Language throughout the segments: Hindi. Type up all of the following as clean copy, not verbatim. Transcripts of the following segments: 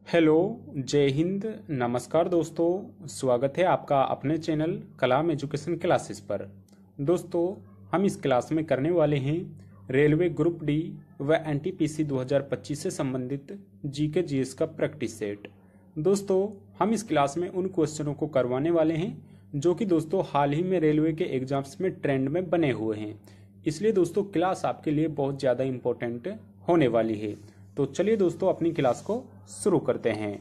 हेलो, जय हिंद, नमस्कार दोस्तों। स्वागत है आपका अपने चैनल कलाम एजुकेशन क्लासेस पर। दोस्तों, हम इस क्लास में करने वाले हैं रेलवे ग्रुप डी व एनटीपीसी 2025 से संबंधित जीके जीएस का प्रैक्टिस सेट। दोस्तों, हम इस क्लास में उन क्वेश्चनों को करवाने वाले हैं जो कि दोस्तों हाल ही में रेलवे के एग्जाम्स में ट्रेंड में बने हुए हैं। इसलिए दोस्तों क्लास आपके लिए बहुत ज़्यादा इम्पोर्टेंट होने वाली है। तो चलिए दोस्तों अपनी क्लास को शुरू करते हैं।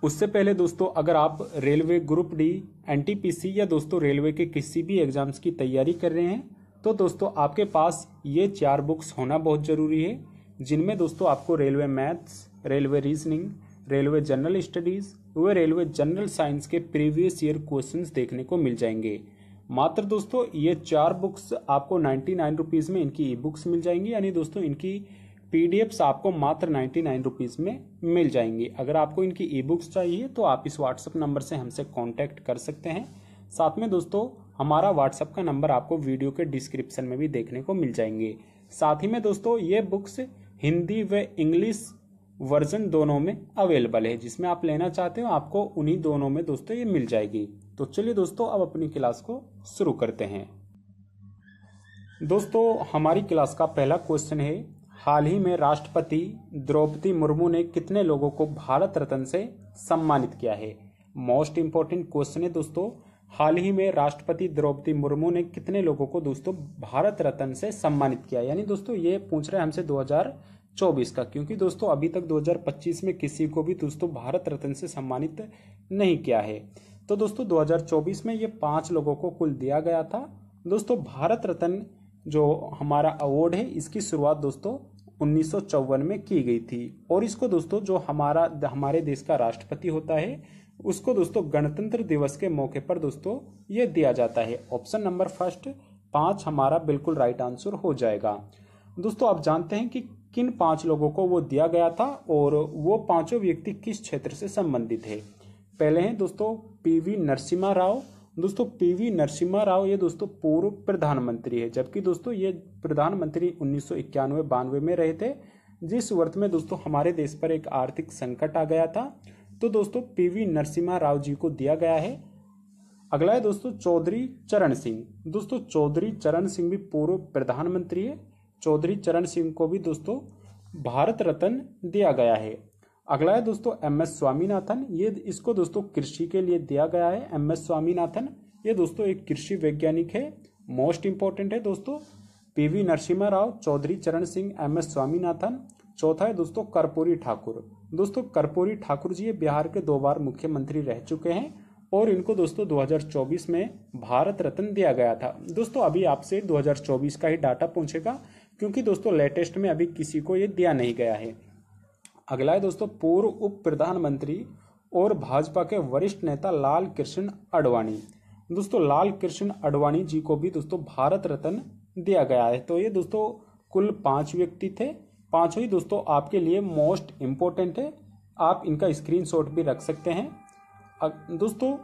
उससे पहले दोस्तों अगर आप रेलवे ग्रुप डी, एनटीपीसी या दोस्तों रेलवे के किसी भी एग्जाम्स की तैयारी कर रहे हैं तो दोस्तों आपके पास ये 4 बुक्स होना बहुत ज़रूरी है, जिनमें दोस्तों आपको railway maths, railway reasoning, railway general studies व रेलवे जनरल साइंस के प्रीवियस ईयर क्वेश्चंस देखने को मिल जाएंगे। मात्र दोस्तों ये 4 बुक्स आपको 99 रुपीज़ में इनकी ई बुक्स मिल जाएंगी, यानी दोस्तों इनकी पीडीएफ्स आपको मात्र 99 रुपीज़ में मिल जाएंगी। अगर आपको इनकी ई बुक्स चाहिए तो आप इस व्हाट्सएप नंबर से हमसे कांटेक्ट कर सकते हैं। साथ में दोस्तों हमारा व्हाट्सएप का नंबर आपको वीडियो के डिस्क्रिप्शन में भी देखने को मिल जाएंगे। साथ ही में दोस्तों ये बुक्स हिंदी व इंग्लिश वर्जन दोनों में अवेलेबल है, जिसमें आप लेना चाहते हो आपको उन्हीं दोनों में दोस्तों ये मिल जाएगी। तो चलिए दोस्तों अब अपनी क्लास को शुरू करते हैं। दोस्तों हमारी क्लास का पहला क्वेश्चन है, हाल ही में राष्ट्रपति द्रौपदी मुर्मू ने कितने लोगों को भारत रत्न से सम्मानित किया है। मोस्ट इंपॉर्टेंट क्वेश्चन है दोस्तों, हाल ही में राष्ट्रपति द्रौपदी मुर्मू ने कितने लोगों को दोस्तों भारत रत्न से सम्मानित किया। यानी दोस्तों ये पूछ रहे हैं हमसे 2024 का, क्योंकि दोस्तों अभी तक 2025 में किसी को भी दोस्तों भारत रत्न से सम्मानित नहीं किया है। तो दोस्तों 2024 में ये 5 लोगों को कुल दिया गया था। दोस्तों भारत रत्न जो हमारा अवार्ड है इसकी शुरुआत दोस्तों 1954 में की गई थी, और इसको दोस्तों जो हमारे देश का राष्ट्रपति होता है उसको दोस्तों गणतंत्र दिवस के मौके पर दोस्तों ये दिया जाता है। ऑप्शन नंबर फर्स्ट 5 हमारा बिल्कुल राइट आंसर हो जाएगा। दोस्तों आप जानते हैं कि किन 5 लोगों को वो दिया गया था और वो 5 व्यक्ति किस क्षेत्र से संबंधित है। पहले हैं दोस्तों पीवी नरसिम्हा राव। दोस्तों पीवी नरसिम्हा राव ये दोस्तों पूर्व प्रधानमंत्री है, जबकि दोस्तों ये प्रधानमंत्री 1991-92 में रहे थे, जिस वर्ष में दोस्तों हमारे देश पर एक आर्थिक संकट आ गया था। तो दोस्तों पीवी नरसिम्हा राव जी को दिया गया है। अगला है दोस्तों चौधरी चरण सिंह। दोस्तों चौधरी चरण सिंह भी पूर्व प्रधानमंत्री है। चौधरी चरण सिंह को भी दोस्तों भारत रत्न दिया गया है। अगला है दोस्तों एम एस स्वामीनाथन। ये इसको दोस्तों कृषि के लिए दिया गया है। एम एस स्वामीनाथन ये दोस्तों एक कृषि वैज्ञानिक है। मोस्ट इंपॉर्टेंट है दोस्तों पीवी नरसिम्हा राव, चौधरी चरण सिंह, एम एस स्वामीनाथन। चौथा है दोस्तों कर्पूरी ठाकुर। दोस्तों कर्पूरी ठाकुर जी बिहार के 2 बार मुख्यमंत्री रह चुके हैं और इनको दोस्तों 2024 में भारत रत्न दिया गया था। दोस्तों अभी आपसे 2024 का ही डाटा पूछेगा, क्योंकि दोस्तों लेटेस्ट में अभी किसी को ये दिया नहीं गया है। अगला है दोस्तों पूर्व उप प्रधानमंत्री और भाजपा के वरिष्ठ नेता लाल कृष्ण आडवाणी। दोस्तों लाल कृष्ण आडवाणी जी को भी दोस्तों भारत रत्न दिया गया है। तो ये दोस्तों कुल 5 व्यक्ति थे। 5 ही दोस्तों आपके लिए मोस्ट इंपॉर्टेंट है, आप इनका स्क्रीनशॉट भी रख सकते हैं। दोस्तों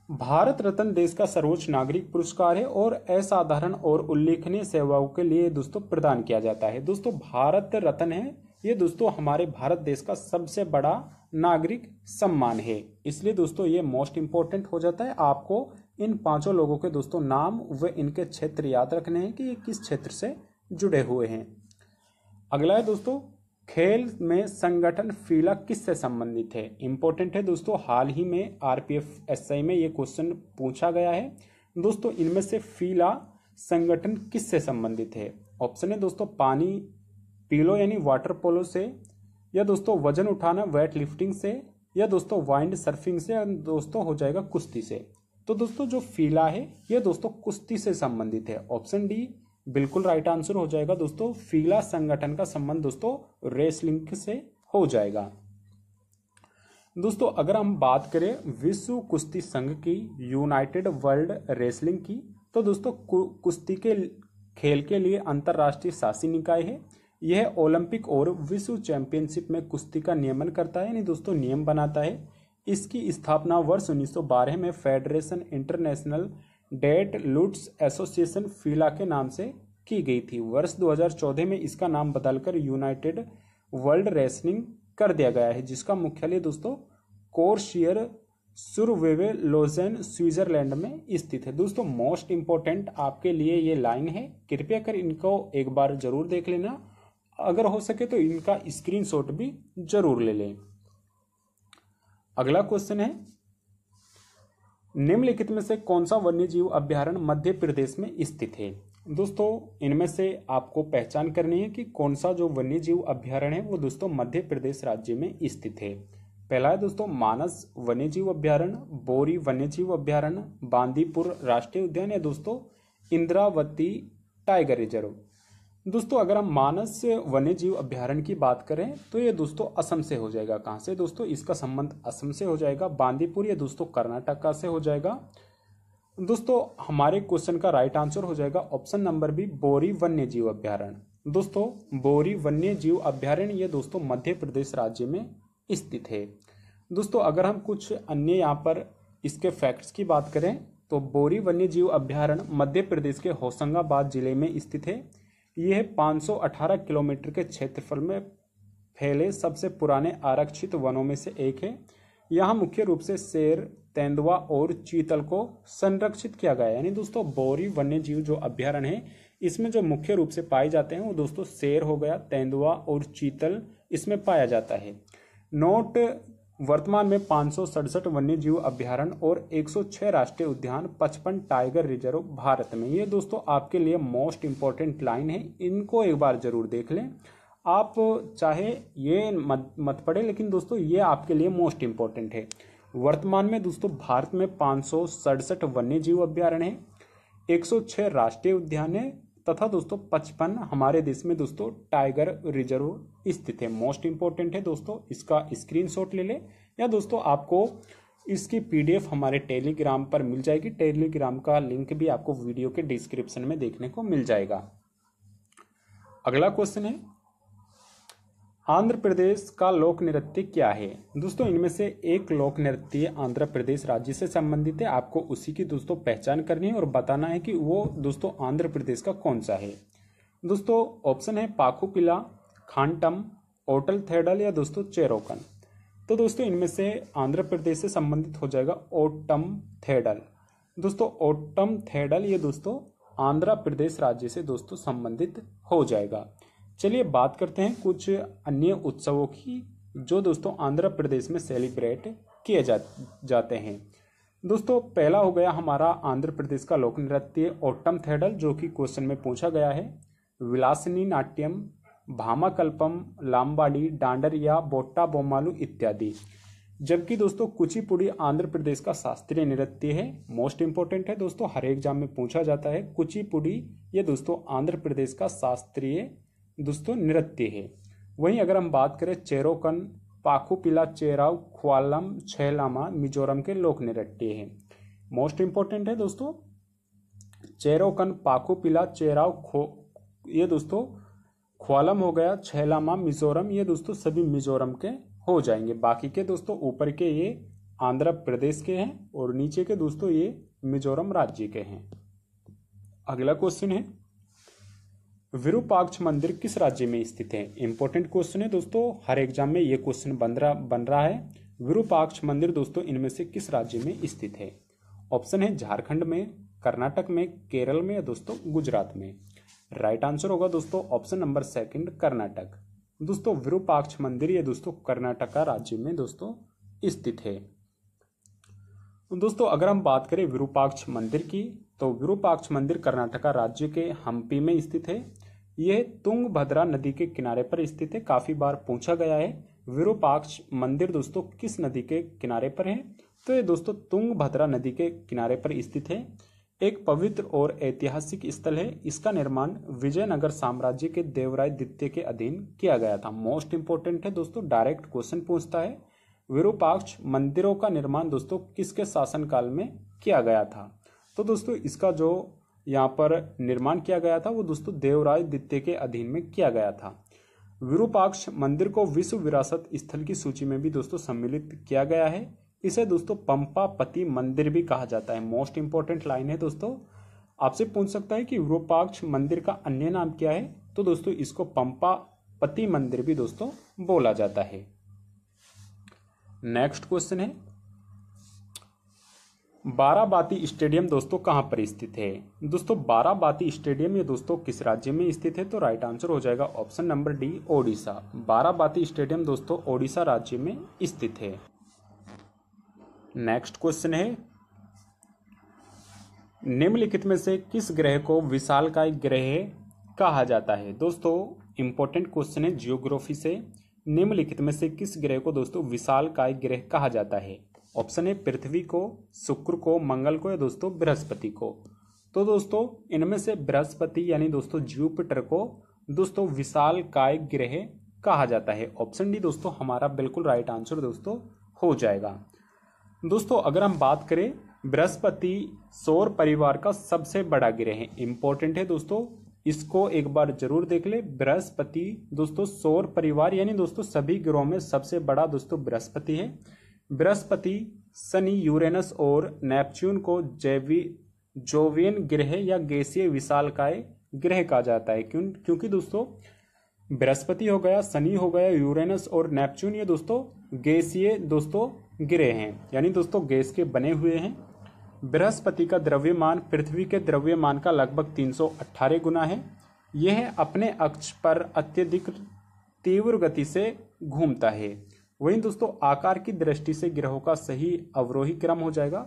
भारत रत्न देश का सर्वोच्च नागरिक पुरस्कार है और असाधारण और उल्लेखनीय सेवाओं के लिए दोस्तों प्रदान किया जाता है। दोस्तों भारत रत्न है ये दोस्तों हमारे भारत देश का सबसे बड़ा नागरिक सम्मान है, इसलिए दोस्तों ये मोस्ट इंपॉर्टेंट हो जाता है। आपको इन 5 लोगों के दोस्तों नाम व इनके क्षेत्र याद रखने हैं कि ये किस क्षेत्र से जुड़े हुए हैं। अगला है दोस्तों खेल में संगठन फीला किससे संबंधित है। इंपॉर्टेंट है दोस्तों, हाल ही में आरपीएफ एसआई में ये क्वेश्चन पूछा गया है। दोस्तों इनमें से फीला संगठन किससे संबंधित है। ऑप्शन है दोस्तों पानी पीलो यानी वाटर पोलो से, या दोस्तों वजन उठाना वेट लिफ्टिंग से, या दोस्तों वाइंड सर्फिंग से, या दोस्तों हो जाएगा कुश्ती से। तो दोस्तों जो फीला है ये दोस्तों कुश्ती से संबंधित है। ऑप्शन डी बिल्कुल राइट आंसर हो जाएगा। दोस्तों फीला संगठन का संबंध दोस्तों रेसलिंग से हो जाएगा। दोस्तों अगर हम बात करें विश्व कुश्ती संघ की, यूनाइटेड वर्ल्ड रेसलिंग की, तो दोस्तों कुश्ती के खेल के लिए अंतरराष्ट्रीय शासी निकाय है। यह ओलंपिक और विश्व चैंपियनशिप में कुश्ती का नियमन करता है, यानी दोस्तों नियम बनाता है। इसकी स्थापना वर्ष 1912 में फेडरेशन इंटरनेशनल डेट लुट्स एसोसिएशन फीला के नाम से की गई थी। वर्ष 2014 में इसका नाम बदलकर यूनाइटेड वर्ल्ड रेसलिंग कर दिया गया है, जिसका मुख्यालय दोस्तों कोर्शियर सुरवेवे लोजेन स्विट्जरलैंड में स्थित है। दोस्तों मोस्ट इंपॉर्टेंट आपके लिए ये लाइन है, कृपया कर इनको एक बार जरूर देख लेना, अगर हो सके तो इनका स्क्रीनशॉट भी जरूर ले लें। अगला क्वेश्चन है, निम्नलिखित में से कौन सा वन्यजीव अभ्यारण्य मध्य प्रदेश में स्थित है। दोस्तों इनमें से आपको पहचान करनी है कि कौन सा जो वन्यजीव अभ्यारण्य है वो दोस्तों मध्य प्रदेश राज्य में स्थित है। पहला है दोस्तों मानस वन्यजीव अभ्यारण्य, बोरी वन्यजीव अभ्यारण्य, बांदीपुर राष्ट्रीय उद्यान या दोस्तों इंद्रावती टाइगर रिजर्व। दोस्तों अगर हम मानस वन्यजीव अभ्यारण्य की बात करें तो ये दोस्तों असम से हो जाएगा। कहाँ से दोस्तों, इसका संबंध असम से हो जाएगा। बांदीपुर ये दोस्तों कर्नाटक से हो जाएगा। दोस्तों हमारे क्वेश्चन का राइट आंसर हो जाएगा ऑप्शन नंबर बी, बोरी वन्यजीव अभ्यारण्य। दोस्तों बोरी वन्यजीव अभ्यारण्य ये दोस्तों मध्य प्रदेश राज्य में स्थित है। दोस्तों अगर हम कुछ अन्य यहाँ पर इसके फैक्ट्स की बात करें तो बोरी वन्यजीव अभ्यारण्य मध्य प्रदेश के होशंगाबाद जिले में स्थित है। यह 518 किलोमीटर के क्षेत्रफल में फैले सबसे पुराने आरक्षित वनों में से एक है। यहाँ मुख्य रूप से शेर, तेंदुआ और चीतल को संरक्षित किया गया है। यानी दोस्तों बोरी वन्यजीव जो अभ्यारण्य है इसमें जो मुख्य रूप से पाए जाते हैं वो दोस्तों शेर हो गया, तेंदुआ और चीतल इसमें पाया जाता है। नोट, वर्तमान में 567 वन्यजीव अभ्यारण्य और 106 राष्ट्रीय उद्यान, 55 टाइगर रिजर्व भारत में। ये दोस्तों आपके लिए मोस्ट इंपॉर्टेंट लाइन है, इनको एक बार जरूर देख लें। आप चाहे ये मत पढ़े, लेकिन दोस्तों ये आपके लिए मोस्ट इंपॉर्टेंट है। वर्तमान में दोस्तों भारत में 567 वन्यजीव अभ्यारण्य है, 106 राष्ट्रीय उद्यान है तथा दोस्तों 55 हमारे देश में दोस्तों टाइगर रिजर्व स्थित है। मोस्ट इंपॉर्टेंट है दोस्तों, इसका स्क्रीनशॉट ले ले, या दोस्तों आपको इसकी पीडीएफ हमारे टेलीग्राम पर मिल जाएगी। टेलीग्राम का लिंक भी आपको वीडियो के डिस्क्रिप्शन में देखने को मिल जाएगा। अगला क्वेश्चन है, आंध्र प्रदेश का लोक नृत्य क्या है। दोस्तों इनमें से एक लोक नृत्य आंध्र प्रदेश राज्य से संबंधित है, आपको उसी की दोस्तों पहचान करनी है और बताना है कि वो दोस्तों आंध्र प्रदेश का कौन सा है। दोस्तों ऑप्शन है पाखुपिला, खांटम, ओटल थेडल या दोस्तों चेरोकन। तो दोस्तों इनमें से आंध्र प्रदेश से संबंधित हो जाएगा ओटम थेडल। दोस्तों ओटम थेडल ये दोस्तों आंध्र प्रदेश राज्य से दोस्तों संबंधित हो जाएगा। चलिए बात करते हैं कुछ अन्य उत्सवों की जो दोस्तों आंध्र प्रदेश में सेलिब्रेट किए जाते हैं। दोस्तों पहला हो गया हमारा आंध्र प्रदेश का लोक नृत्य ओट्टम थेडल, जो कि क्वेश्चन में पूछा गया है। विलासिनी नाट्यम, भामाकल्पम, लाम्बाडी, डांडरिया, बोट्टा बोमालू इत्यादि। जबकि दोस्तों कुचिपुड़ी आंध्र प्रदेश का शास्त्रीय नृत्य है। मोस्ट इंपोर्टेंट है दोस्तों, हर एग्जाम में पूछा जाता है। कुचिपुड़ी ये दोस्तों आंध्र प्रदेश का शास्त्रीय दोस्तों नृत्य है। वहीं अगर हम बात करें चेरोकन, पाखुपिला चेराव, ख्वालम, छैलामा मिजोरम के लोक नृत्य है। मोस्ट इंपोर्टेंट है दोस्तों, चेरोकन, पाखुपिला चेराव ये दोस्तों ख्वालम हो गया, छैलामा मिजोरम ये दोस्तों सभी मिजोरम के हो जाएंगे। बाकी के दोस्तों ऊपर के ये आंध्र प्रदेश के हैं और नीचे के दोस्तों ये मिजोरम राज्य के हैं। अगला क्वेश्चन है, विरूपाक्ष मंदिर किस राज्य में स्थित है। इंपॉर्टेंट क्वेश्चन है दोस्तों, हर एग्जाम में ये क्वेश्चन बन रहा है। विरूपाक्ष मंदिर दोस्तों इनमें से किस राज्य में स्थित है। ऑप्शन है झारखंड में, कर्नाटक में, केरल में या दोस्तों गुजरात में। राइट आंसर होगा दोस्तों ऑप्शन नंबर सेकंड, कर्नाटक। दोस्तों विरूपाक्ष मंदिर ये दोस्तों कर्नाटक राज्य में दोस्तों स्थित है। दोस्तों अगर हम बात करें विरूपाक्ष मंदिर की तो विरूपाक्ष मंदिर कर्नाटक राज्य के हम्पी में स्थित है। यह तुंगभद्रा नदी के किनारे पर स्थित है। काफी बार पूछा गया है विरूपाक्ष मंदिर दोस्तों किस नदी के किनारे पर है, तो ये दोस्तों तुंगभद्रा नदी के किनारे पर स्थित है। एक पवित्र और ऐतिहासिक स्थल है। इसका निर्माण विजयनगर साम्राज्य के देवराय द्वितीय के अधीन किया गया था। मोस्ट इंपोर्टेंट है दोस्तों, डायरेक्ट क्वेश्चन पूछता है। विरूपाक्ष मंदिरों का निर्माण दोस्तों किसके शासनकाल में किया गया था, तो दोस्तों इसका जो यहाँ पर निर्माण किया गया था वो दोस्तों देवराय द्वितीय के अधीन में किया गया था। विरूपाक्ष मंदिर को विश्व विरासत स्थल की सूची में भी दोस्तों सम्मिलित किया गया है। इसे दोस्तों पंपापति मंदिर भी कहा जाता है। मोस्ट इंपोर्टेंट लाइन है दोस्तों, आपसे पूछ सकता है कि विरूपाक्ष मंदिर का अन्य नाम क्या है, तो दोस्तों इसको पंपापति मंदिर भी दोस्तों बोला जाता है। नेक्स्ट क्वेश्चन है, बाराबाती स्टेडियम दोस्तों कहाँ पर स्थित है? दोस्तों बाराबाती स्टेडियम ये दोस्तों किस राज्य में स्थित है? तो राइट आंसर हो जाएगा option number D, Odisha. Barabati stadium दोस्तों ओडिशा राज्य में स्थित है। नेक्स्ट क्वेश्चन है, निम्नलिखित में से किस ग्रह को विशालकाय ग्रह कहा जाता है? दोस्तों इंपॉर्टेंट क्वेश्चन है जियोग्राफी से। निम्नलिखित में से किस ग्रह को दोस्तों विशालकाय ग्रह कहा जाता है? ऑप्शन है पृथ्वी को, शुक्र को, मंगल को या दोस्तों बृहस्पति को। तो दोस्तों इनमें से बृहस्पति यानी दोस्तों जुपिटर को दोस्तों विशालकाय ग्रह कहा जाता है। ऑप्शन डी दोस्तों हमारा बिल्कुल राइट आंसर दोस्तों हो जाएगा। दोस्तों अगर हम बात करें, बृहस्पति सौर परिवार का सबसे बड़ा ग्रह है। इंपॉर्टेंट है दोस्तों, इसको एक बार जरूर देख ले। बृहस्पति दोस्तों सौर परिवार यानी दोस्तों सभी ग्रहों में सबसे बड़ा दोस्तों बृहस्पति है। बृहस्पति, शनि, यूरेनस और नेपच्यून को जोवियन ग्रह या गैसीय विशालकाय ग्रह कहा जाता है। क्योंकि दोस्तों बृहस्पति हो गया, शनि हो गया, यूरेनस और नेपच्यून ये दोस्तों गैसीय दोस्तों ग्रह हैं, यानी दोस्तों गैस के बने हुए हैं। बृहस्पति का द्रव्यमान पृथ्वी के द्रव्यमान का लगभग 318 गुना है। यह अपने अक्ष पर अत्यधिक तीव्र गति से घूमता है। वहीं दोस्तों आकार की दृष्टि से ग्रहों का सही अवरोही क्रम हो जाएगा।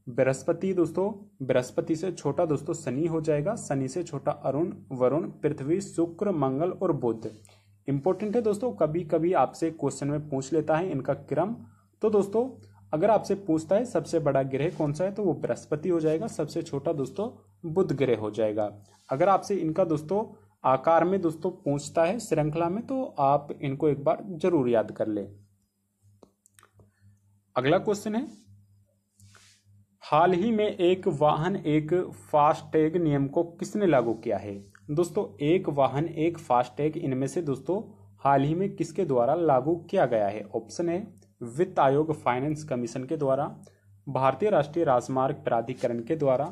बृहस्पति दोस्तों, बृहस्पति से छोटा दोस्तों शनि हो जाएगा, शनि से छोटा अरुण, वरुण, पृथ्वी, शुक्र, मंगल और बुध। इंपॉर्टेंट है दोस्तों, कभी कभी आपसे क्वेश्चन में पूछ लेता है इनका क्रम। तो दोस्तों अगर आपसे पूछता है सबसे बड़ा ग्रह कौन सा है तो वो बृहस्पति हो जाएगा, सबसे छोटा दोस्तों बुध ग्रह हो जाएगा। अगर आपसे इनका दोस्तों आकार में दोस्तों पूछता है श्रृंखला में, तो आप इनको एक बार जरूर याद कर ले। अगला क्वेश्चन है, हाल ही में एक वाहन एक फास्टैग नियम को किसने लागू किया है? दोस्तों एक वाहन एक फास्टैग, इनमें से दोस्तों हाल ही में किसके द्वारा लागू किया गया है? ऑप्शन है वित्त आयोग फाइनेंस कमीशन के द्वारा, भारतीय राष्ट्रीय राजमार्ग प्राधिकरण के द्वारा,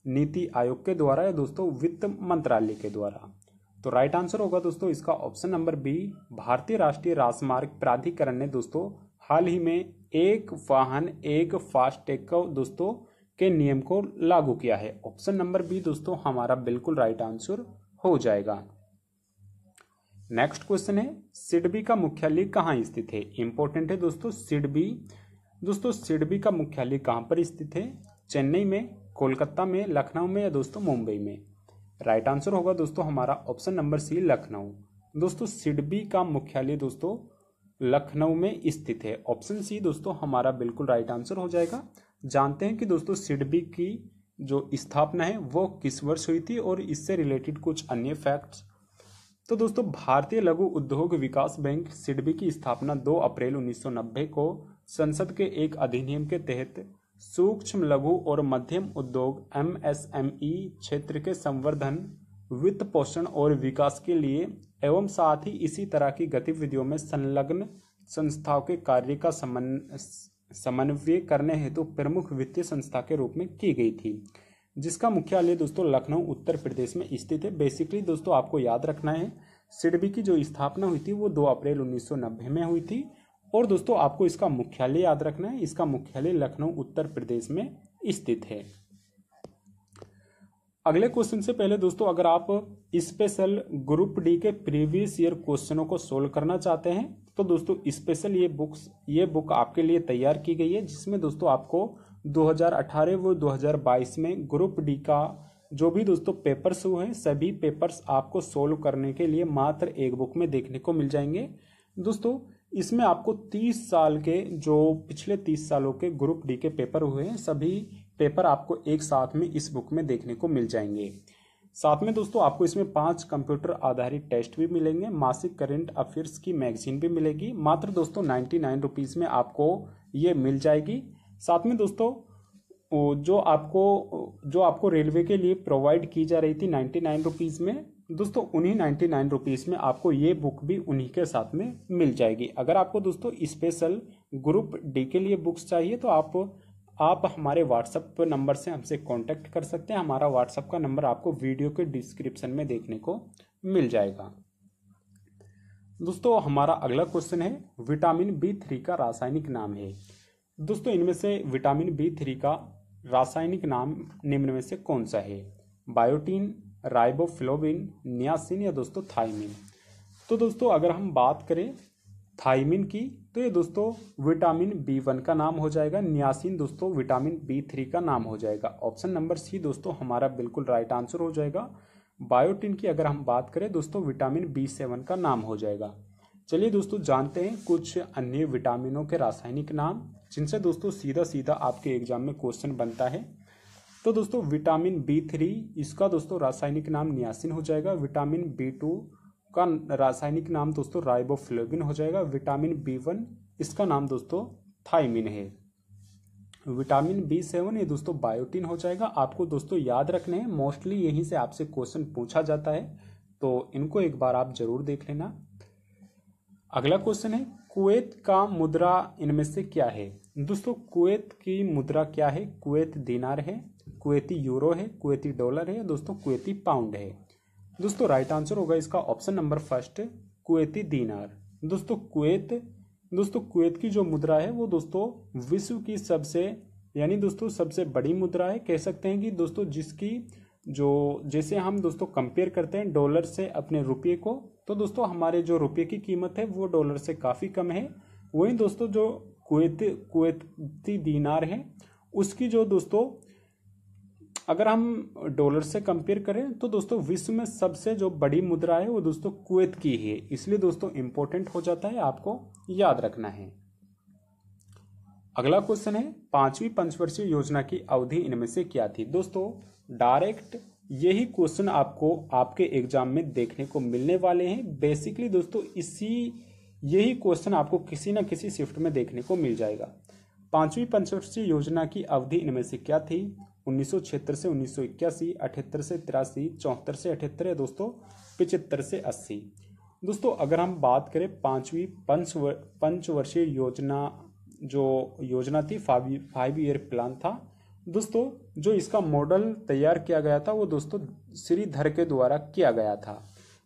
नीति आयोग के द्वारा या दोस्तों वित्त मंत्रालय के द्वारा। तो राइट आंसर होगा दोस्तों इसका ऑप्शन नंबर बी, भारतीय राष्ट्रीय राजमार्ग प्राधिकरण ने दोस्तों हाल ही में एक वाहन एक फास्टैग को दोस्तों के नियम को लागू किया है। ऑप्शन नंबर बी दोस्तों हमारा बिल्कुल राइट आंसर हो जाएगा। नेक्स्ट क्वेश्चन है, सिडबी का मुख्यालय कहाँ स्थित है? इंपॉर्टेंट है दोस्तों सिडबी। दोस्तों सिडबी का मुख्यालय कहाँ पर स्थित है? चेन्नई में, कोलकाता में, लखनऊ में या दोस्तों मुंबई में? राइट आंसर होगा दोस्तों हमारा ऑप्शन नंबर सी, लखनऊ। दोस्तों सिडबी का मुख्यालय दोस्तों लखनऊ में स्थित है। ऑप्शन सी दोस्तों हमारा बिल्कुल राइट आंसर हो जाएगा। जानते हैं कि दोस्तों सिडबी की जो स्थापना है वो किस वर्ष हुई थी और इससे रिलेटेड कुछ अन्य फैक्ट्स। तो दोस्तों भारतीय लघु उद्योग विकास बैंक सिडबी की स्थापना 2 अप्रैल 1990 को संसद के एक अधिनियम के तहत सूक्ष्म, लघु और मध्यम उद्योग MSME क्षेत्र के संवर्धन, वित्त पोषण और विकास के लिए एवं साथ ही इसी तरह की गतिविधियों में संलग्न संस्थाओं के कार्य का समन्वय करने हेतु प्रमुख वित्तीय संस्था के रूप में की गई थी, जिसका मुख्यालय दोस्तों लखनऊ उत्तर प्रदेश में स्थित है। बेसिकली दोस्तों आपको याद रखना है सिडबी की जो स्थापना हुई थी वो 2 अप्रैल 1990 में हुई थी और दोस्तों आपको इसका मुख्यालय याद रखना है, इसका मुख्यालय लखनऊ उत्तर प्रदेश में स्थित है। अगले क्वेश्चन से पहले दोस्तों अगर आप स्पेशल ग्रुप डी के प्रीवियस ईयर क्वेश्चनों को सोल्व करना चाहते हैं तो दोस्तों स्पेशल ये बुक आपके लिए तैयार की गई है, जिसमें दोस्तों आपको 2018 व 2022 में ग्रुप डी का जो भी दोस्तों पेपर्स हुए हैं सभी पेपर्स आपको सोल्व करने के लिए मात्र एक बुक में देखने को मिल जाएंगे। दोस्तों इसमें आपको 30 साल के जो पिछले 30 सालों के ग्रुप डी के पेपर हुए हैं सभी पेपर आपको एक साथ में इस बुक में देखने को मिल जाएंगे। साथ में दोस्तों आपको इसमें 5 कंप्यूटर आधारित टेस्ट भी मिलेंगे, मासिक करंट अफेयर्स की मैगजीन भी मिलेगी। मात्र दोस्तों 99 रुपीज़ में आपको ये मिल जाएगी। साथ में दोस्तों जो आपको रेलवे के लिए प्रोवाइड की जा रही थी 99 रुपीज़ में, दोस्तों उन्हीं 99 रुपीज़ में आपको ये बुक भी उन्हीं के साथ में मिल जाएगी। अगर आपको दोस्तों स्पेशल ग्रुप डी के लिए बुक्स चाहिए तो आप हमारे व्हाट्सएप नंबर से हमसे कांटेक्ट कर सकते हैं। हमारा व्हाट्सएप का नंबर आपको वीडियो के डिस्क्रिप्शन में देखने को मिल जाएगा। दोस्तों हमारा अगला क्वेश्चन है विटामिन B3 का रासायनिक नाम है। दोस्तों इनमें से विटामिन B3 का रासायनिक नाम निम्न में से कौन सा है? बायोटीन, राइबोफ्लोविन, नियासिन या दोस्तों थायमिन। तो दोस्तों अगर हम बात करें थायमिन की तो ये दोस्तों विटामिन B1 का नाम हो जाएगा। नियासिन दोस्तों विटामिन B3 का नाम हो जाएगा। ऑप्शन नंबर सी दोस्तों हमारा बिल्कुल राइट आंसर हो जाएगा। बायोटिन की अगर हम बात करें दोस्तों विटामिन B7 का नाम हो जाएगा। चलिए दोस्तों जानते हैं कुछ अन्य विटामिनों के रासायनिक नाम जिनसे दोस्तों सीधा सीधा आपके एग्जाम में क्वेश्चन बनता है। तो दोस्तों विटामिन B3 इसका दोस्तों रासायनिक नाम नियासिन हो जाएगा। विटामिन B2 का रासायनिक नाम दोस्तों राइबोफ्लोविन हो जाएगा। विटामिन B1 इसका नाम दोस्तों थायमिन है। विटामिन B7 ये दोस्तों बायोटिन हो जाएगा। आपको दोस्तों याद रखने हैं, मोस्टली यहीं से आपसे क्वेश्चन पूछा जाता है, तो इनको एक बार आप जरूर देख लेना। अगला क्वेश्चन है कुवैत का मुद्रा इनमें से क्या है? दोस्तों कुवैत की मुद्रा क्या है? कुवैत दिनार है, कुवैती यूरो है, कुवैती डॉलर है, दोस्तों कुवैती पाउंड है। दोस्तों राइट आंसर होगा इसका ऑप्शन नंबर फर्स्ट कुवैती दिनार। दोस्तों कुवैत की जो मुद्रा है वो दोस्तों विश्व की सबसे बड़ी मुद्रा है। कह सकते हैं कि दोस्तों जिसकी जो जैसे हम दोस्तों कंपेयर करते हैं डॉलर से अपने रुपये को, तो दोस्तों हमारे जो रुपये की कीमत है वो डॉलर से काफ़ी कम है। वहीं दोस्तों जो कुवैती दीनार है उसकी जो दोस्तों अगर हम डॉलर से कंपेयर करें तो दोस्तों विश्व में सबसे जो बड़ी मुद्रा है वो दोस्तों कुवैत की है। इसलिए दोस्तों इंपॉर्टेंट हो जाता है, आपको याद रखना है। अगला क्वेश्चन है पांचवी पंचवर्षीय योजना की अवधि इनमें से क्या थी? दोस्तों डायरेक्ट यही क्वेश्चन आपको आपके एग्जाम में देखने को मिलने वाले हैं। बेसिकली दोस्तों यही क्वेश्चन आपको किसी न किसी शिफ्ट में देखने को मिल जाएगा। पांचवी पंचवर्षीय योजना की अवधि इनमें से क्या थी? 1976 से 1981, 78 से 83, 74 से 78 या दोस्तों 75 से 80। दोस्तों अगर हम बात करें पांचवी पंचवर्षीय योजना जो योजना थी 5 ईयर प्लान था दोस्तों, जो इसका मॉडल तैयार किया गया था वो दोस्तों श्रीधर के द्वारा किया गया था।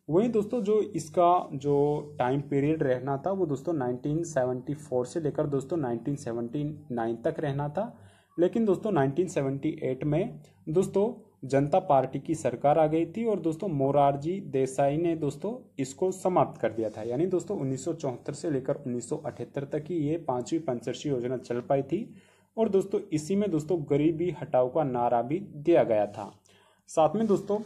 वहीं दोस्तों जो इसका जो टाइम पीरियड रहना था वो दोस्तों 1974 से लेकर दोस्तों 1979 तक रहना था। लेकिन दोस्तों 1978 में दोस्तों जनता पार्टी की सरकार आ गई थी और दोस्तों मोरारजी देसाई ने दोस्तों इसको समाप्त कर दिया था। यानी दोस्तों 1974 से लेकर 1978 तक ही ये पांचवी पंचवर्षीय योजना चल पाई थी। और दोस्तों इसी में दोस्तों गरीबी हटाओ का नारा भी दिया गया था। साथ में दोस्तों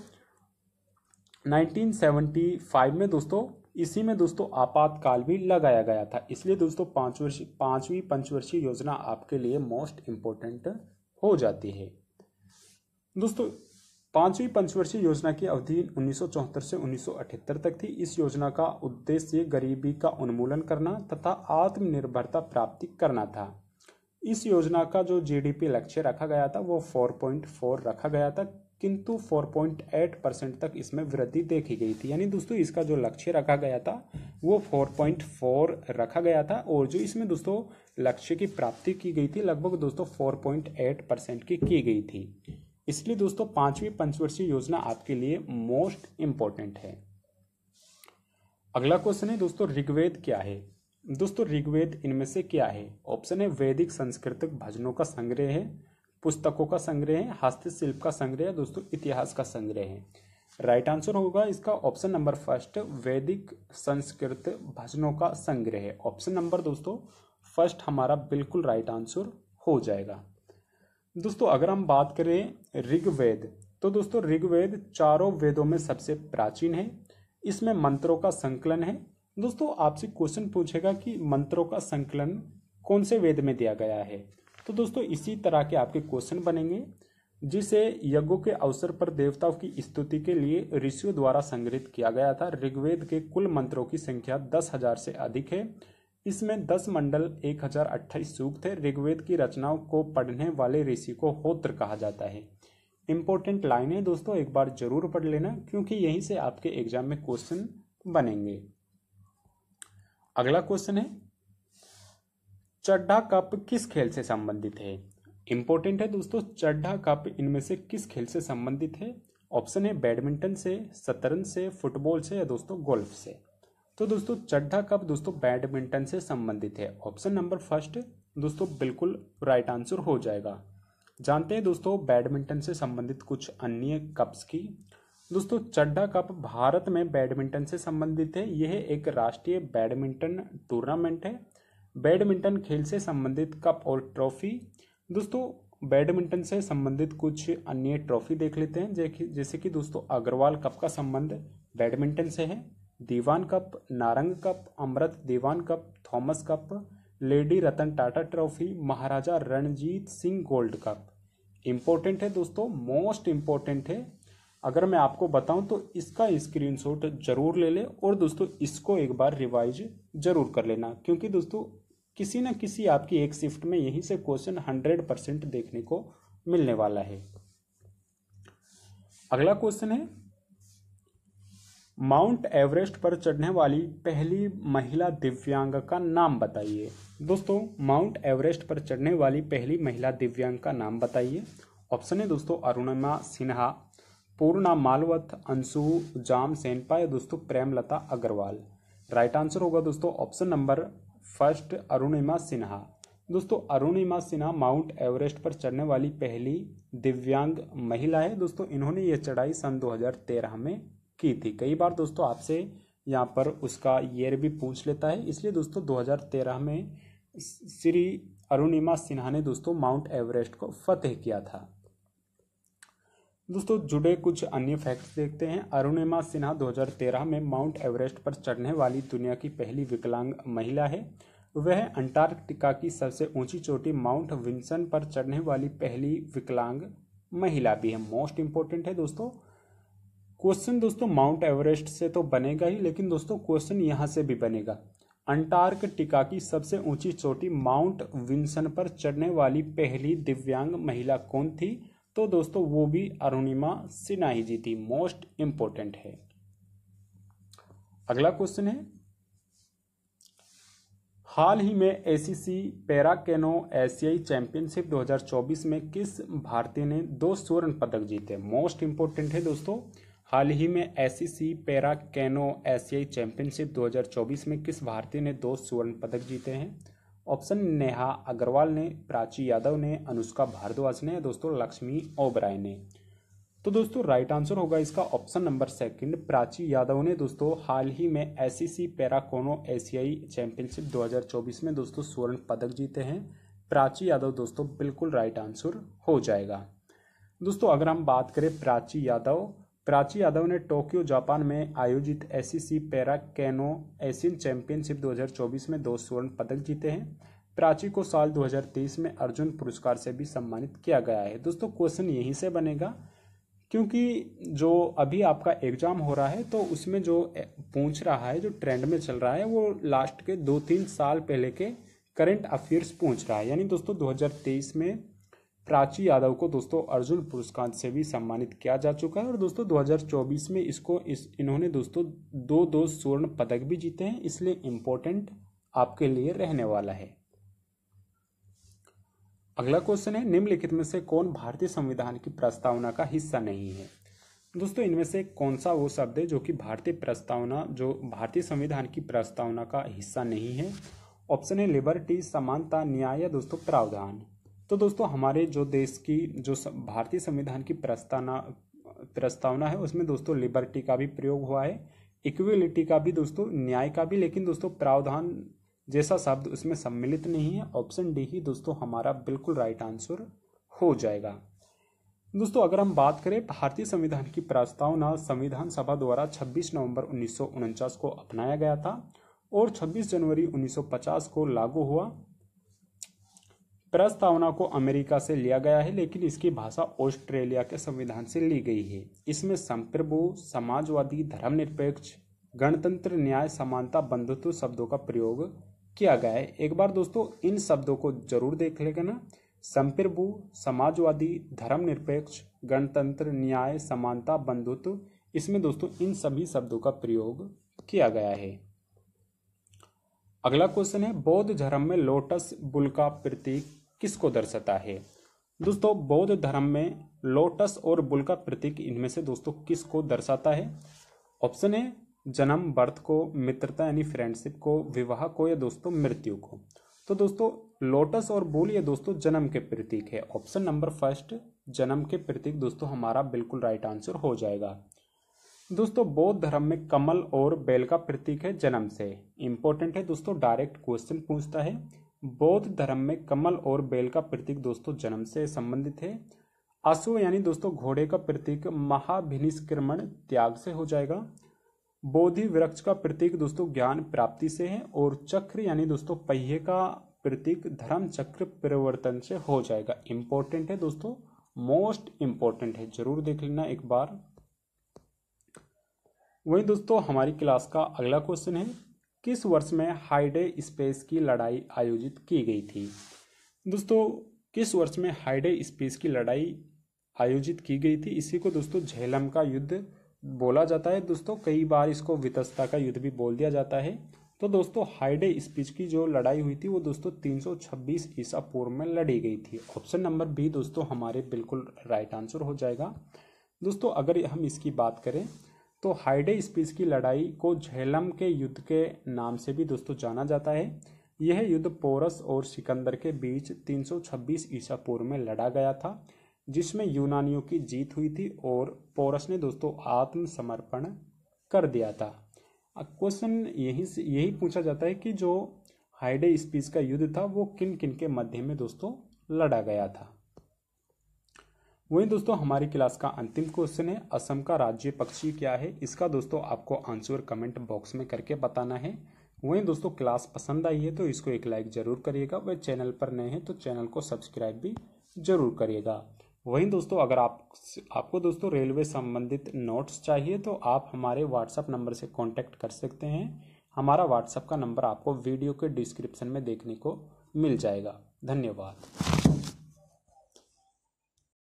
1975 में दोस्तों इसी में दोस्तों आपातकाल भी लगाया गया था। इसलिए दोस्तों पांचवी पंचवर्षीय योजना आपके लिए मोस्ट इम्पोर्टेंट हो जाती है। दोस्तों पांचवी पंचवर्षीय योजना की अवधि 1974 से 1978 तक थी। इस योजना का उद्देश्य गरीबी का उन्मूलन करना तथा आत्मनिर्भरता प्राप्ति करना था। इस योजना का जो जीडीपी लक्ष्य रखा गया था वो 4.4 रखा गया था, किंतु 4.8% तक इसमें वृद्धि देखी गई थी। यानी दोस्तों इसका जो लक्ष्य रखा गया था वो 4.4 रखा गया था और जो इसमें दोस्तों लक्ष्य की प्राप्ति की गई थी लगभग दोस्तों 4.8% की गई थी। इसलिए दोस्तों पांचवी पंचवर्षीय योजना आपके लिए मोस्ट इंपॉर्टेंट है। अगला क्वेश्चन है दोस्तों ऋग्वेद क्या है? दोस्तों ऋग्वेद इनमें से क्या है? ऑप्शन है वैदिक सांस्कृतिक भजनों का संग्रह है, पुस्तकों का संग्रह है, हस्तशिल्प का संग्रह है, दोस्तों इतिहास का संग्रह है। राइट आंसर होगा इसका ऑप्शन नंबर फर्स्ट वैदिक संस्कृत भजनों का संग्रह है। ऑप्शन नंबर दोस्तों फर्स्ट हमारा बिल्कुल राइट आंसर हो जाएगा। दोस्तों अगर हम बात करें ऋग्वेद तो दोस्तों ऋग्वेद चारों वेदों में सबसे प्राचीन है। इसमें मंत्रों का संकलन है। दोस्तों आपसे क्वेश्चन पूछेगा कि मंत्रों का संकलन कौन से वेद में दिया गया है, तो दोस्तों इसी तरह के आपके क्वेश्चन बनेंगे जिसे यज्ञों के अवसर पर देवताओं की स्तुति के लिए ऋषियों द्वारा संग्रहित किया गया था। ऋग्वेद के कुल मंत्रों की संख्या 10,000 से अधिक है। इसमें 10 मंडल 1028 सूक्त है। ऋग्वेद की रचनाओं को पढ़ने वाले ऋषि को होत्र कहा जाता है। इंपॉर्टेंट लाइन है दोस्तों, एक बार जरूर पढ़ लेना क्योंकि यहीं से आपके एग्जाम में क्वेश्चन बनेंगे। अगला क्वेश्चन है चड्ढा कप किस खेल से संबंधित है? इंपॉर्टेंट है दोस्तों, चड्ढा कप इनमें से किस खेल से संबंधित है? ऑप्शन है बैडमिंटन से, शतरंज से, फुटबॉल से या दोस्तों गोल्फ से। तो दोस्तों चड्ढा कप दोस्तों बैडमिंटन से संबंधित है। ऑप्शन नंबर फर्स्ट दोस्तों बिल्कुल राइट आंसर हो जाएगा। जानते हैं दोस्तों बैडमिंटन से संबंधित कुछ अन्य कप्स की। दोस्तों चड्ढा कप भारत में बैडमिंटन से संबंधित है। यह एक राष्ट्रीय बैडमिंटन टूर्नामेंट है। बैडमिंटन खेल से संबंधित कप और ट्रॉफी। दोस्तों बैडमिंटन से संबंधित कुछ अन्य ट्रॉफी देख लेते हैं, जैसे कि दोस्तों अग्रवाल कप का संबंध बैडमिंटन से है। Diwan cup, Narang cup, Amrit Diwan cup, Thomas cup, lady Ratan Tata trophy, Maharaja Ranjit Singh gold cup. Important है दोस्तों, मोस्ट इंपॉर्टेंट है। अगर मैं आपको बताऊं तो इसका स्क्रीनशॉट जरूर ले ले और दोस्तों इसको एक बार रिवाइज जरूर कर लेना, क्योंकि दोस्तों किसी न किसी आपकी एक शिफ्ट में यहीं से क्वेश्चन 100% देखने को मिलने वाला है। अगला क्वेश्चन है, माउंट एवरेस्ट पर चढ़ने वाली पहली महिला दिव्यांग का नाम बताइए। दोस्तों माउंट एवरेस्ट पर चढ़ने वाली पहली महिला दिव्यांग का नाम बताइए। ऑप्शन है दोस्तों अरुणिमा सिन्हा, पूर्णा मालवत, अंशु जाम सेनपा या दोस्तों प्रेमलता अग्रवाल। राइट आंसर होगा दोस्तों option number first Arunima Sinha. दोस्तों अरुणिमा सिन्हा माउंट एवरेस्ट पर चढ़ने वाली पहली दिव्यांग महिला है। दोस्तों इन्होंने ये चढ़ाई सन 2013 में की थी। कई बार दोस्तों आपसे यहाँ पर उसका ईयर भी पूछ लेता है, इसलिए दोस्तों 2013 में श्री अरुणिमा सिन्हा ने दोस्तों माउंट एवरेस्ट को फतेह किया था। दोस्तों जुड़े कुछ अन्य फैक्ट्स देखते हैं। अरुणिमा सिन्हा 2013 में माउंट एवरेस्ट पर चढ़ने वाली दुनिया की पहली विकलांग महिला है। वह अंटार्कटिका की सबसे ऊंची चोटी माउंट विंसन पर चढ़ने वाली पहली विकलांग महिला भी है। मोस्ट इंपोर्टेंट है दोस्तों क्वेश्चन। दोस्तों माउंट एवरेस्ट से तो बनेगा ही, लेकिन दोस्तों क्वेश्चन यहां से भी बनेगा। अंटार्कटिका की सबसे ऊंची चोटी माउंट विंसन पर चढ़ने वाली पहली दिव्यांग महिला कौन थी? तो दोस्तों वो भी अरुणिमा सिन्हा ही जी थी। मोस्ट इंपोर्टेंट है। अगला क्वेश्चन है, हाल ही में एसीसी पैरा कैनो एशियाई चैंपियनशिप 2024 में किस भारतीय ने 2 स्वर्ण पदक जीते? मोस्ट इंपोर्टेंट है दोस्तों, हाल ही में एसीसी पैरा कैनो एशियाई चैंपियनशिप 2024 में किस भारतीय ने 2 स्वर्ण पदक जीते हैं? ऑप्शन नेहा अग्रवाल ने, प्राची यादव ने, अनुष्का भारद्वाज ने, दोस्तों लक्ष्मी ओबराय ने। तो दोस्तों राइट आंसर होगा इसका option number second, Prachi Yadav ने दोस्तों हाल ही में एसीसी पैरा कैनो एशियाई चैंपियनशिप 2024 में दोस्तों स्वर्ण पदक जीते हैं। प्राची यादव दोस्तों बिल्कुल राइट आंसर हो जाएगा। दोस्तों अगर हम बात करें प्राची यादव ने टोक्यो जापान में आयोजित ACC para canoe Asian championship 2024 में 2 स्वर्ण पदक जीते हैं। प्राची को साल 2023 में अर्जुन पुरस्कार से भी सम्मानित किया गया है। दोस्तों क्वेश्चन यहीं से बनेगा, क्योंकि जो अभी आपका एग्जाम हो रहा है तो उसमें जो पूछ रहा है, जो ट्रेंड में चल रहा है, वो लास्ट के 2-3 साल पहले के करंट अफेयर्स पूछ रहा है। यानी दोस्तों 2023 में प्राची यादव को दोस्तों अर्जुन पुरस्कार से भी सम्मानित किया जा चुका है और दोस्तों 2024 में इन्होंने दोस्तों 2 स्वर्ण पदक भी जीते हैं, इसलिए इम्पोर्टेंट आपके लिए रहने वाला है। अगला क्वेश्चन है, निम्नलिखित में से कौन भारतीय संविधान की प्रस्तावना का हिस्सा नहीं है? दोस्तों इनमें से कौन सा वो शब्द है जो कि भारतीय संविधान की प्रस्तावना का हिस्सा नहीं है? ऑप्शन है लिबर्टी, समानता, न्याय या दोस्तों प्रावधान। तो दोस्तों हमारे जो देश की जो भारतीय संविधान की प्रस्तावना है उसमें दोस्तों लिबर्टी का भी प्रयोग हुआ है, इक्विलिटी का भी दोस्तों, न्याय का भी, लेकिन दोस्तों प्रावधान जैसा शब्द उसमें सम्मिलित नहीं है। ऑप्शन डी ही दोस्तों हमारा बिल्कुल राइट आंसर हो जाएगा। दोस्तों अगर हम बात करें भारतीय संविधान की प्रस्तावना संविधान सभा द्वारा 26 नवंबर 1949 को अपनाया गया था और 26 जनवरी 1950 को लागू हुआ। प्रस्तावना को अमेरिका से लिया गया है, लेकिन इसकी भाषा ऑस्ट्रेलिया के संविधान से ली गई है। इसमें संप्रभु, समाजवादी, धर्मनिरपेक्ष, गणतंत्र, न्याय, समानता, बंधुत्व शब्दों का प्रयोग किया गया है। एक बार दोस्तों इन शब्दों को जरूर देख लेना, संप्रभु, समाजवादी, धर्मनिरपेक्ष, गणतंत्र, न्याय, समानता, बंधुत्व, इसमें दोस्तों इन सभी शब्दों का प्रयोग किया गया है। अगला क्वेश्चन है, बौद्ध धर्म में लोटस बुल का प्रतीक किसको दर्शाता है? दोस्तों बौद्ध धर्म में लोटस और बुल का प्रतीक इनमें से दोस्तों किसको दर्शाता है? ऑप्शन है जन्म बर्थ को, मित्रता यानी फ्रेंडशिप को, विवाह को या दोस्तों मृत्यु को। तो दोस्तों लोटस और बूल ये दोस्तों जन्म के प्रतीक है। ऑप्शन नंबर फर्स्ट जन्म के प्रतीक दोस्तों हमारा बिल्कुल राइट आंसर हो जाएगा। दोस्तों बौद्ध धर्म में कमल और बेल का प्रतीक है जन्म से। इंपॉर्टेंट है दोस्तों, डायरेक्ट क्वेश्चन पूछता है। बौद्ध धर्म में कमल और बेल का प्रतीक दोस्तों जन्म से संबंधित है। अश्व यानी दोस्तों घोड़े का प्रतीक महाभिनिष्क्रमण त्याग से हो जाएगा। बोधि वृक्ष का प्रतीक दोस्तों ज्ञान प्राप्ति से है। और चक्र यानी दोस्तों पहिए का प्रतीक धर्म चक्र परिवर्तन से हो जाएगा। इंपॉर्टेंट है दोस्तों, मोस्ट इंपॉर्टेंट है, जरूर देख लेना एक बार। वहीं दोस्तों हमारी क्लास का अगला क्वेश्चन है, किस वर्ष में हाइडे स्पेस की लड़ाई आयोजित की गई थी। दोस्तों किस वर्ष में हाइडे स्पेस की लड़ाई आयोजित की गई थी, इसी को दोस्तों झेलम का युद्ध बोला जाता है। दोस्तों कई बार इसको वितस्ता का युद्ध भी बोल दिया जाता है। तो दोस्तों हाइडे स्पेस की जो लड़ाई हुई थी वो दोस्तों 326 ईसा पूर्व में लड़ी गई थी। ऑप्शन नंबर बी दोस्तों हमारे बिल्कुल राइट आंसर हो जाएगा। दोस्तों अगर हम इसकी बात करें तो हाइडे स्पेस की लड़ाई को झेलम के युद्ध के नाम से भी दोस्तों जाना जाता है। यह युद्ध पोरस और सिकंदर के बीच 326 ईसा पूर्व में लड़ा गया था, जिसमें यूनानियों की जीत हुई थी और पोरस ने दोस्तों आत्मसमर्पण कर दिया था। क्वेश्चन यही पूछा जाता है कि जो हाइडे स्पेस का युद्ध था वो किन किन के मध्य में दोस्तों लड़ा गया था। वहीं दोस्तों हमारी क्लास का अंतिम क्वेश्चन है, असम का राज्य पक्षी क्या है। इसका दोस्तों आपको आंसर कमेंट बॉक्स में करके बताना है। वहीं दोस्तों क्लास पसंद आई है तो इसको एक लाइक जरूर करिएगा। वह चैनल पर नए हैं तो चैनल को सब्सक्राइब भी जरूर करिएगा। वहीं दोस्तों अगर आपको दोस्तों रेलवे संबंधित नोट्स चाहिए तो आप हमारे व्हाट्सएप नंबर से कांटेक्ट कर सकते हैं। हमारा व्हाट्सएप का नंबर आपको वीडियो के डिस्क्रिप्शन में देखने को मिल जाएगा। धन्यवाद।